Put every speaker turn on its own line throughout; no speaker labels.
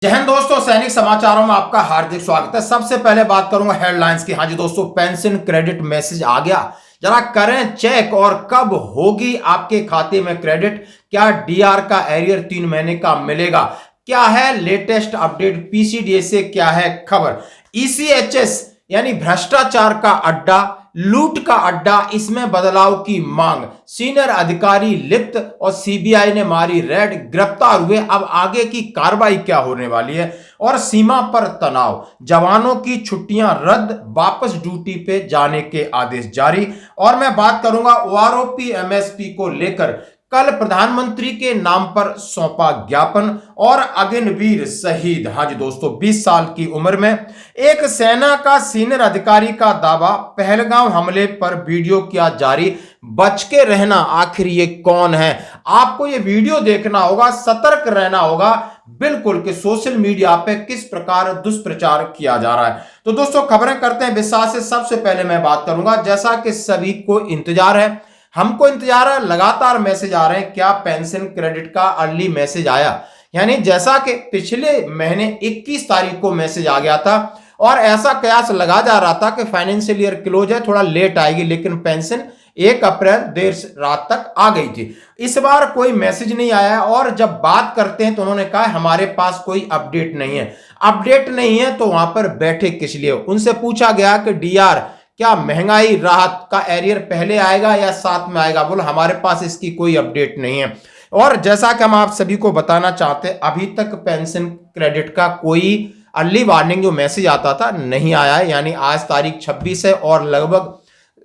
जय हिंद दोस्तों, सैनिक समाचारों में आपका हार्दिक स्वागत है। सबसे पहले बात करूंगा हेडलाइंस की। हाँ जी दोस्तों, पेंशन क्रेडिट मैसेज आ गया, जरा करें चेक। और कब होगी आपके खाते में क्रेडिट? क्या डीआर का एरियर 3 महीने का मिलेगा? क्या है लेटेस्ट अपडेट? पीसीडीएस से क्या है खबर? ईसीएचएस यानी भ्रष्टाचार का अड्डा, लूट का अड्डा, इसमें बदलाव की मांग। सीनियर अधिकारी लिप्त और सीबीआई ने मारी रेड, गिरफ्तार हुए। अब आगे की कार्रवाई क्या होने वाली है? और सीमा पर तनाव, जवानों की छुट्टियां रद्द, वापस ड्यूटी पे जाने के आदेश जारी। और मैं बात करूंगा ओआरओपी एमएसपी को लेकर। कल प्रधानमंत्री के नाम पर सौंपा ज्ञापन। और अग्निवीर शहीद, हाँ जी दोस्तों, 20 साल की उम्र में। एक सेना का सीनियर अधिकारी का दावा, पहलगांव हमले पर वीडियो किया जारी, बच के रहना। आखिर ये कौन है? आपको ये वीडियो देखना होगा, सतर्क रहना होगा बिल्कुल कि सोशल मीडिया पे किस प्रकार दुष्प्रचार किया जा रहा है। तो दोस्तों खबरें करते हैं विस्तार से। सबसे पहले मैं बात करूंगा, जैसा कि सभी को इंतजार है, हमको इंतजार है, लगातार मैसेज आ रहे हैं, क्या पेंशन क्रेडिट का अर्ली मैसेज आया? यानी जैसा कि पिछले महीने 21 तारीख को मैसेज आ गया था और ऐसा कयास लगा जा रहा था कि फाइनेंशियल ईयर क्लोज है, थोड़ा लेट आएगी, लेकिन पेंशन 1 अप्रैल देर रात तक आ गई थी। इस बार कोई मैसेज नहीं आया। और जब बात करते हैं तो उन्होंने कहा हमारे पास कोई अपडेट नहीं है। अपडेट नहीं है तो वहां पर बैठे किस लिए? उनसे पूछा गया कि डीआर, क्या महंगाई राहत का एरियर पहले आएगा या साथ में आएगा? बोलो हमारे पास इसकी कोई अपडेट नहीं है। और जैसा कि हम आप सभी को बताना चाहते हैं, अभी तक पेंशन क्रेडिट का कोई अर्ली वार्निंग जो मैसेज आता था नहीं आया है। यानी आज तारीख 26 है और लगभग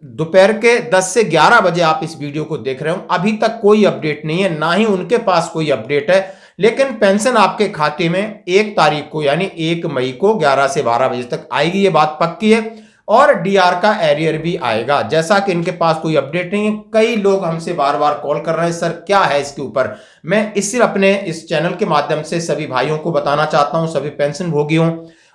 दोपहर के 10 से 11 बजे आप इस वीडियो को देख रहे हो, अभी तक कोई अपडेट नहीं है, ना ही उनके पास कोई अपडेट है। लेकिन पेंशन आपके खाते में 1 तारीख को यानी 1 मई को 11 से 12 बजे तक आएगी, ये बात पक्की है। और डीआर का एरियर भी आएगा, जैसा कि इनके पास कोई अपडेट नहीं है। कई लोग हमसे बार बार कॉल कर रहे हैं, सर क्या है इसके ऊपर? मैं इसी अपने इस चैनल के माध्यम से सभी भाइयों को बताना चाहता हूं, सभी पेंशन भोगियों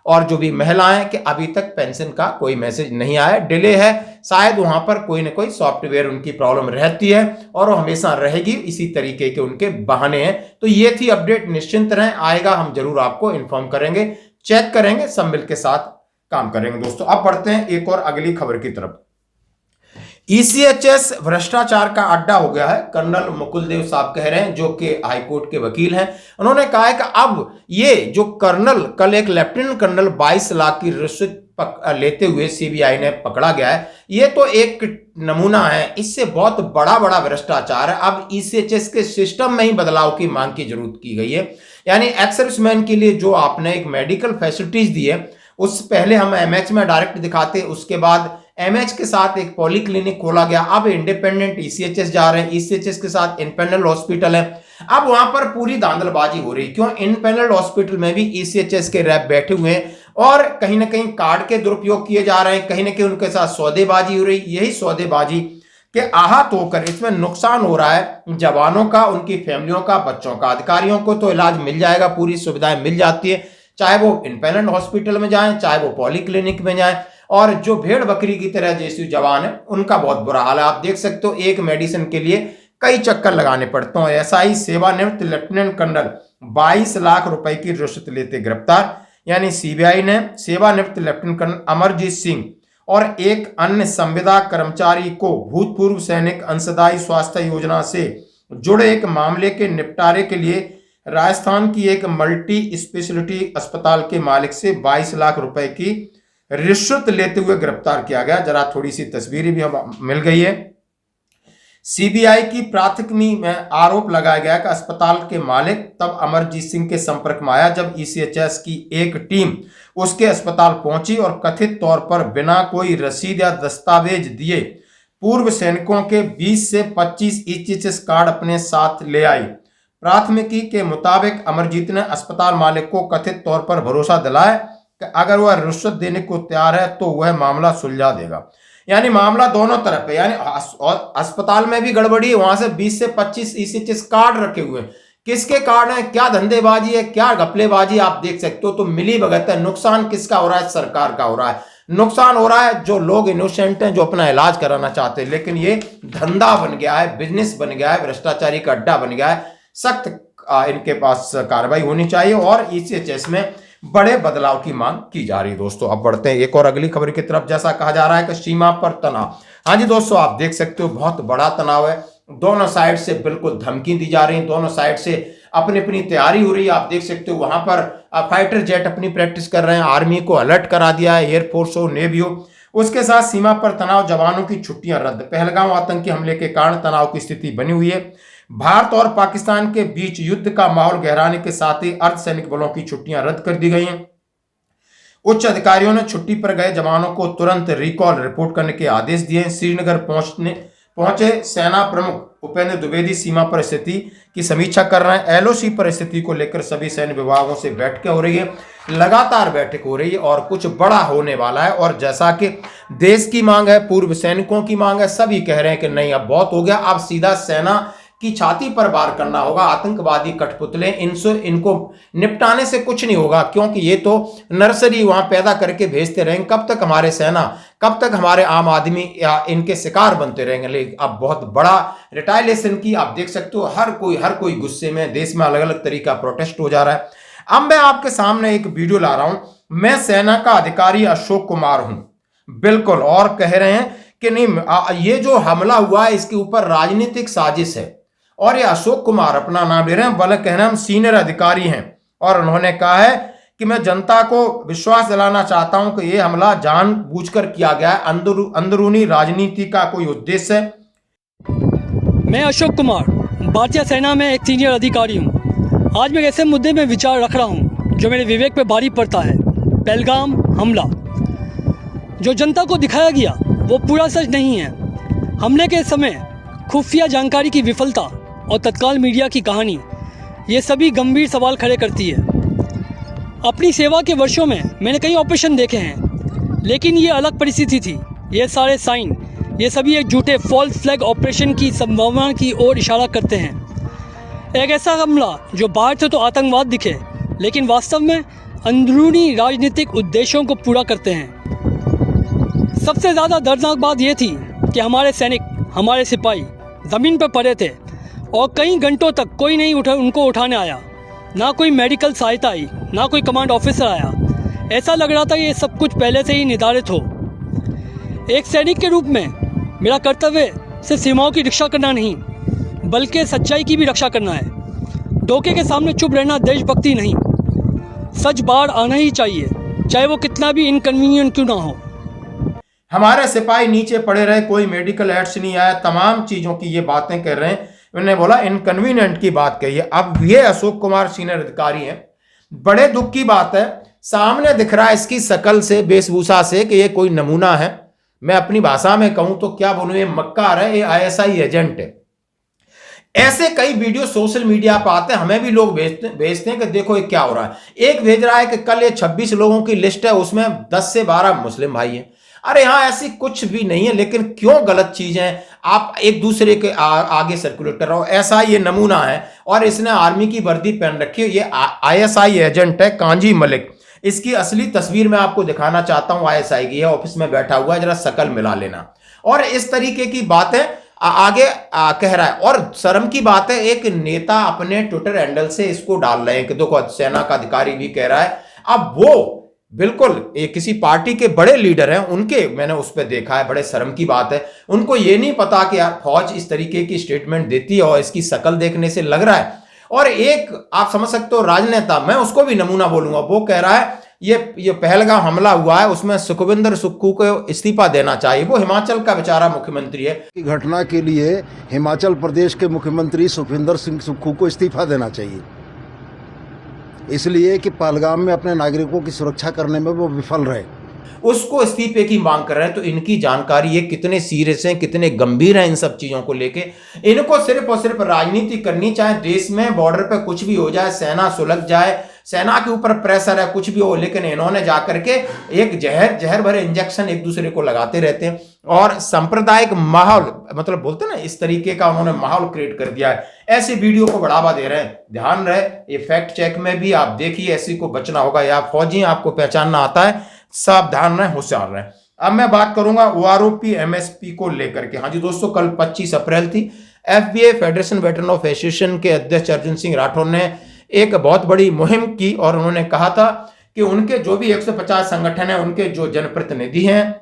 और जो भी महिलाएं, कि अभी तक पेंशन का कोई मैसेज नहीं आया, डिले है। शायद वहां पर कोई ना कोई सॉफ्टवेयर उनकी प्रॉब्लम रहती है और वो हमेशा रहेगी, इसी तरीके के उनके बहाने हैं। तो ये थी अपडेट, निश्चिंत रहें, आएगा, हम जरूर आपको इन्फॉर्म करेंगे, चेक करेंगे, सब मिल के साथ काम करेंगे। दोस्तों अब बढ़ते हैं एक और अगली खबर की तरफ। ईसीएचएस भ्रष्टाचार का अड्डा हो गया है, कर्नल मुकुल देव साहब कह रहे हैं, जो कि हाईकोर्ट के वकील हैं। उन्होंने कहा है कि अब ये जो कर्नल, कल एक लेफ्टिनेंट कर्नल 22 लाख की रिश्वत लेते हुए सीबीआई ने पकड़ा गया है, ये तो एक नमूना है, इससे बहुत बड़ा बड़ा भ्रष्टाचार है। अब ईसीएचएस के सिस्टम में ही बदलाव की मांग की जरूरत की गई है। यानी एक्स सर्विसमैन के लिए जो आपने एक मेडिकल फैसिलिटीज दी है, उस पहले हम एमएच में डायरेक्ट दिखाते, उसके बाद एमएच के साथ एक पॉली क्लिनिक खोला गया, अब इंडिपेंडेंट ईसीएचएस जा रहे हैं, ईसीएचएस के साथ इंडिपेंडेंट हॉस्पिटल है। अब वहां पर पूरी धांधलबाजी हो रही है। क्यों? इंडिपेंडेंट हॉस्पिटल में भी ईसीएचएस के रैप बैठे हुए हैं और कहीं ना कहीं कार्ड के दुरुपयोग किए जा रहे हैं, कहीं ना कहीं उनके साथ सौदेबाजी हो रही। यही सौदेबाजी के आहत होकर इसमें नुकसान हो रहा है जवानों का, उनकी फैमिलियों का, बच्चों का। अधिकारियों को तो इलाज मिल जाएगा, पूरी सुविधाएं मिल जाती है, चाहे वो इंडिपेंडेंट हॉस्पिटल में जाएं, चाहे वो पॉली क्लिनिक में जाएं। और जो भेड़ बकरी की तरह जैसे जवान है, उनका बहुत बुरा हाल है। आप देख सकते हो, एक मेडिसिन के लिए कई चक्कर लगाने पड़ते हैं। ऐसा ही सेवानिवृत्त लेफ्टिनेंट कर्नल 22 लाख रुपए की रिश्वत लेते गिरफ्तार। यानी सीबीआई ने सेवानिवृत्त लेफ्टिनेंट कर्नल अमरजीत सिंह और एक अन्य संविदा कर्मचारी को भूतपूर्व सैनिक अंशदायी स्वास्थ्य योजना से जुड़े एक मामले के निपटारे के लिए राजस्थान की एक मल्टी स्पेशलिटी अस्पताल के मालिक से 22 लाख रुपए की रिश्वत लेते हुए गिरफ्तार किया गया। जरा थोड़ी सी तस्वीरें भी हम मिल गई है। सीबीआई की प्राथमिकी में आरोप लगाया गया कि अस्पताल के मालिक तब अमरजीत सिंह के संपर्क में आया जब ईसीएचएस की एक टीम उसके अस्पताल पहुंची और कथित तौर पर बिना कोई रसीद या दस्तावेज दिए पूर्व सैनिकों के 20 से 25 ईसीएचएस कार्ड अपने साथ ले आई। प्राथमिकी के मुताबिक अमरजीत ने अस्पताल मालिक को कथित तौर पर भरोसा दिलाया कि अगर वह रिश्वत देने को तैयार है तो वह मामला सुलझा देगा। यानी मामला दोनों तरफ है, यानी अस्पताल में भी गड़बड़ी है, वहां से 20 से 25 ईसीएचएस कार्ड रखे हुए हैं। किसके कार्ड है? क्या धंधेबाजी है, क्या घपलेबाजी, आप देख सकते हो। तो मिली भगत है। नुकसान किसका हो रहा है? सरकार का हो रहा है। नुकसान हो रहा है जो लोग इनोसेंट हैं, जो अपना इलाज कराना चाहते हैं, लेकिन ये धंधा बन गया है, बिजनेस बन गया है, भ्रष्टाचारी का अड्डा बन गया है। सख्त इनके पास कार्रवाई होनी चाहिए और ईसीएचएस में बड़े बदलाव की मांग की जा रही है। दोस्तों अब बढ़ते हैं एक और अगली खबर की तरफ। जैसा कहा जा रहा है कि सीमा पर तनाव, हाँ जी दोस्तों आप देख सकते हो बहुत बड़ा तनाव है। दोनों साइड से बिल्कुल धमकी दी जा रही है, दोनों साइड से अपनी अपनी तैयारी हो रही है। आप देख सकते हो वहां पर फाइटर जेट अपनी प्रैक्टिस कर रहे हैं, आर्मी को अलर्ट करा दिया है, एयरफोर्स हो नेवी हो। उसके साथ सीमा पर तनाव, जवानों की छुट्टियां रद्द। पहलगाम आतंकी हमले के कारण तनाव की स्थिति बनी हुई है। भारत और पाकिस्तान के बीच युद्ध का माहौल गहराने के साथ ही अर्धसैनिक बलों की छुट्टियां रद्द कर दी गई हैं। उच्च अधिकारियों ने छुट्टी पर गए जवानों को तुरंत रिकॉल रिपोर्ट करने के आदेश दिए। श्रीनगर पहुंचे सेना प्रमुख उपेंद्र द्विवेदी सीमा पर स्थिति की समीक्षा कर रहे हैं। एलओसी पर स्थिति को लेकर सभी सैन्य विभागों से बैठकें हो रही है, लगातार बैठक हो रही है और कुछ बड़ा होने वाला है। और जैसा कि देश की मांग है, पूर्व सैनिकों की मांग है, सभी कह रहे हैं कि नहीं अब बहुत हो गया, अब सीधा सेना की छाती पर वार करना होगा। आतंकवादी कठपुतले इनको निपटाने से कुछ नहीं होगा, क्योंकि ये तो नर्सरी वहां पैदा करके भेजते रहेंगे। कब तक हमारे सेना, कब तक हमारे आम आदमी या इनके शिकार बनते रहेंगे। लेकिन अब बहुत बड़ा रिटाइलेशन की आप देख सकते हो, हर कोई गुस्से में, देश में अलग अलग तरीका प्रोटेस्ट हो जा रहा है। अब मैं आपके सामने एक वीडियो ला रहा हूं। मैं सेना का अधिकारी अशोक कुमार हूं, बिल्कुल, और कह रहे हैं कि नहीं ये जो हमला हुआ है इसके ऊपर राजनीतिक साजिश है। और ये अशोक कुमार अपना नाम ले रहे हैं, बल्कि कहना हम सीनियर अधिकारी हैं। और उन्होंने कहा है कि मैं जनता को विश्वास दिलाना चाहता हूं कि यह हमला जानबूझकर किया गया है, अंदरूनी राजनीति का कोई उद्देश्य है।
मैं अशोक कुमार भारतीय सेना में एक सीनियर अधिकारी हूं। आज मैं ऐसे मुद्दे में विचार रख रहा हूं जो मेरे विवेक पे भारी पड़ता है। पहलगाम हमला जो जनता को दिखाया गया वो पूरा सच नहीं है। हमले के समय खुफिया जानकारी की विफलता और तत्काल मीडिया की कहानी, ये सभी गंभीर सवाल खड़े करती है। अपनी सेवा के वर्षों में मैंने कई ऑपरेशन देखे हैं, लेकिन ये अलग परिस्थिति थी। ये सारे साइन, ये सभी एक झूठे फॉल्स फ्लैग ऑपरेशन की संभावना की ओर इशारा करते हैं। एक ऐसा हमला जो बाहर से तो आतंकवाद दिखे, लेकिन वास्तव में अंदरूनी राजनीतिक उद्देश्यों को पूरा करते हैं। सबसे ज़्यादा दर्दनाक बात यह थी कि हमारे सैनिक, हमारे सिपाही ज़मीन पर पड़े थे और कई घंटों तक कोई नहीं उनको उठाने आया। ना कोई मेडिकल सहायता आई, ना कोई कमांड ऑफिसर आया। ऐसा लग रहा था कि ये सब कुछ पहले से ही निर्धारित हो। एक सैनिक के रूप में मेरा कर्तव्य सिर्फ सीमाओं की रक्षा करना नहीं, बल्कि सच्चाई की भी रक्षा करना है। धोखे के सामने चुप रहना देशभक्ति नहीं। सच बाहर आना ही चाहिए, चाहे वो कितना भी इनकन्वीनियंट क्यों ना हो।
हमारे सिपाही नीचे पड़े रहे, कोई मेडिकल एड्स नहीं आया, तमाम चीजों की ये बातें कर रहे हैं। उन्होंने बोला इनकन्वीनियंट की बात कही है। अब ये अशोक कुमार सीनियर अधिकारी हैं। बड़े दुख की बात है, सामने दिख रहा है इसकी शकल से, वेशभूषा से कि ये कोई नमूना है। मैं अपनी भाषा में कहूं तो क्या बोलूं, ये मक्कार है, ये आईएसआई एजेंट है। ऐसे कई वीडियो सोशल मीडिया पर आते हैं, हमें भी लोग भेजते हैं कि देखो ये क्या हो रहा है। एक भेज रहा है कि कल ये 26 लोगों की लिस्ट है, उसमें 10 से 12 मुस्लिम भाई हैं। अरे हाँ, ऐसी कुछ भी नहीं है, लेकिन क्यों गलत चीजें आप एक दूसरे के आगे सर्कुलेट कर रहे हो। ऐसा ये नमूना है और इसने आर्मी की वर्दी पहन रखी है। ये आईएसआई एजेंट है कांजी मलिक। इसकी असली तस्वीर मैं आपको दिखाना चाहता हूं। आईएसआई की है, ऑफिस में बैठा हुआ है, जरा शकल मिला लेना। और इस तरीके की बातें आगे कह रहा है। और शर्म की बात है, एक नेता अपने ट्विटर हैंडल से इसको डाल रहे हैं कि देखो सेना का अधिकारी भी कह रहा है। अब वो बिल्कुल किसी पार्टी के बड़े लीडर हैं, उनके मैंने उस पर देखा है। बड़े शर्म की बात है, उनको ये नहीं पता कि यार फौज इस तरीके की स्टेटमेंट देती है और इसकी शकल देखने से लग रहा है। और एक आप समझ सकते हो राजनेता, मैं उसको भी नमूना बोलूंगा, वो कह रहा है ये पहलगाम हमला हुआ है उसमें सुखविंदर सुक्खू को इस्तीफा देना चाहिए। वो हिमाचल का बेचारा मुख्यमंत्री है।
घटना के लिए हिमाचल प्रदेश के मुख्यमंत्री सुखविंदर सिंह सुक्खू को इस्तीफा देना चाहिए, इसलिए कि पहलगाम में अपने नागरिकों की सुरक्षा करने में वो विफल रहे।
उसको इस्तीफे की मांग कर रहे हैं। तो इनकी जानकारी ये कितने सीरियस हैं, कितने गंभीर हैं इन सब चीजों को लेके। इनको सिर्फ और सिर्फ राजनीति करनी, चाहे देश में बॉर्डर पे कुछ भी हो जाए, सेना सुलझ जाए, सेना के ऊपर प्रेशर है, कुछ भी हो, लेकिन इन्होंने जाकर के एक जहर भरे इंजेक्शन एक दूसरे को लगाते रहते हैं और सांप्रदायिक माहौल, मतलब बोलते हैं ना, इस तरीके का उन्होंने माहौल क्रिएट कर दिया है। ऐसी वीडियो को बढ़ावा दे रहे हैं। ध्यान रहे, ये फैक्ट चेक में भी आप देखिए, ऐसी को बचना होगा। या फौजी आपको पहचानना आता है, सावधान रहे, होशियार रहे। अब मैं बात करूंगा ओआरओपी एमएसपी को लेकर के। हाँ जी दोस्तों, कल 25 अप्रैल थी। FBA federation veteran of association के अध्यक्ष अर्जुन सिंह राठौर ने एक बहुत बड़ी मुहिम की और उन्होंने कहा था कि उनके जो भी 150 संगठन हैं, उनके जो जनप्रतिनिधि हैं,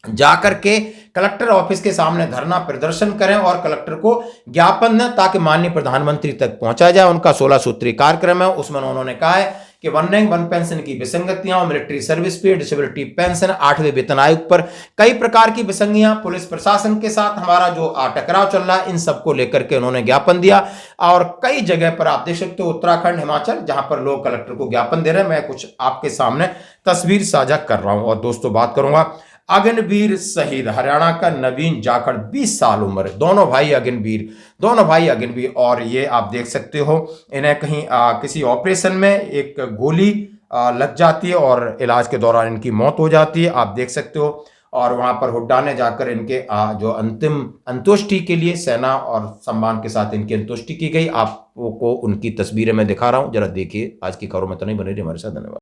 जाकर के कलेक्टर ऑफिस के सामने धरना प्रदर्शन करें और कलेक्टर को ज्ञापन दें ताकि माननीय प्रधानमंत्री तक पहुंचा जाए। उनका 16 सूत्री कार्यक्रम है, उसमें उन्होंने कहा है कि वन रैंक वन पेंशन की विसंगतियां, मिलिट्री सर्विस पे, डिसेबिलिटी पेंशन, 8वें वेतन आयोग पर कई प्रकार की विसंगतियां, पुलिस प्रशासन के साथ हमारा जो टकराव चल रहा है, इन सबको लेकर के उन्होंने ज्ञापन दिया। और कई जगह पर आप देख सकते हो, उत्तराखंड, हिमाचल, जहां पर लोग कलेक्टर को ज्ञापन दे रहे हैं। मैं कुछ आपके सामने तस्वीर साझा कर रहा हूं। और दोस्तों बात करूंगा अग्निवीर शहीद हरियाणा का नवीन जाखड़, 20 साल उम्र, दोनों भाई अग्निवीर। और ये आप देख सकते हो, इन्हें कहीं किसी ऑपरेशन में एक गोली लग जाती है और इलाज के दौरान इनकी मौत हो जाती है, आप देख सकते हो। और वहां पर हुड्डा ने जाकर इनके जो अंतिम अंत्येष्टि के लिए सेना और सम्मान के साथ इनकी अंत्येष्टि की गई। आपको उनकी तस्वीरें मैं दिखा रहा हूं, जरा देखिए। आज की खबरों में तो नहीं बने रही हमारे साथ। धन्यवाद।